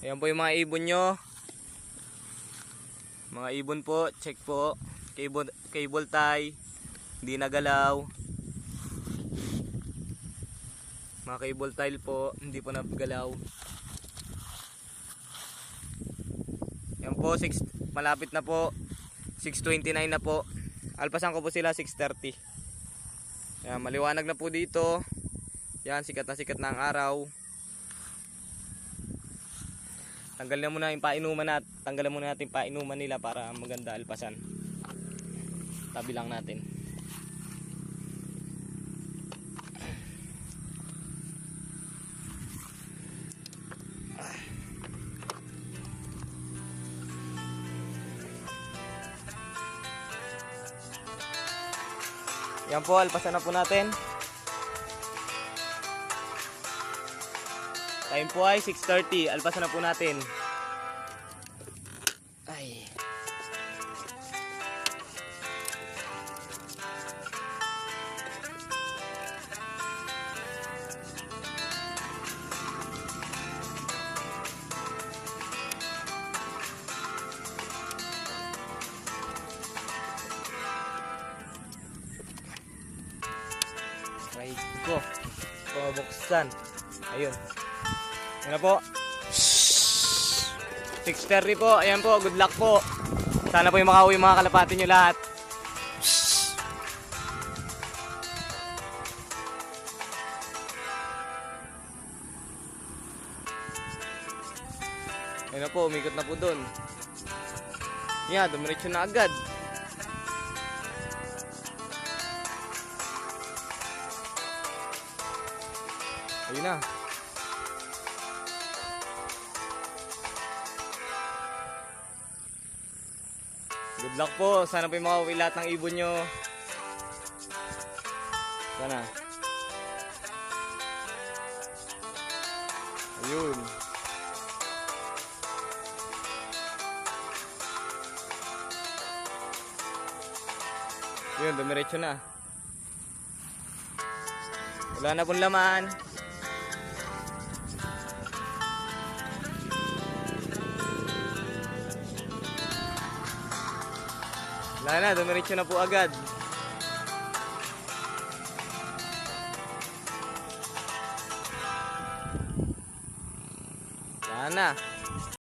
Ayan po yung mga ibon nyo. Mga ibon po, check po. Cable tie, hindi nagalaw. Mga cable tie po, hindi po nagalaw. Ayan po, malapit na po. 6:29 na po. Alpasan ko po sila 6:30. Ayan, maliwanag na po dito. Yan, sikat na ang araw. Tanggalin muna yung painuman tanggalan muna natin painuman nila para maganda alpasan. Tabi lang natin. Yan po, alpasan na po natin. Time po ay 6:30. Alpasan na po natin. Ay. Right ko. Pabuksan. Ayun. Ayan na po. 6:30 po. Ayan po. Good luck po. Sana po yung makauwi mga kalapati nyo lahat. Ayan na po. Umikot na po dun. Yan. Dumiretso na agad. Ayun na. Good luck po. Sana po yung makauwi lahat ng ibon nyo. Sana. Ayun. Ayun, dumiretso na. Wala na pong laman. Wala na, dumiretso na po agad. Wala na.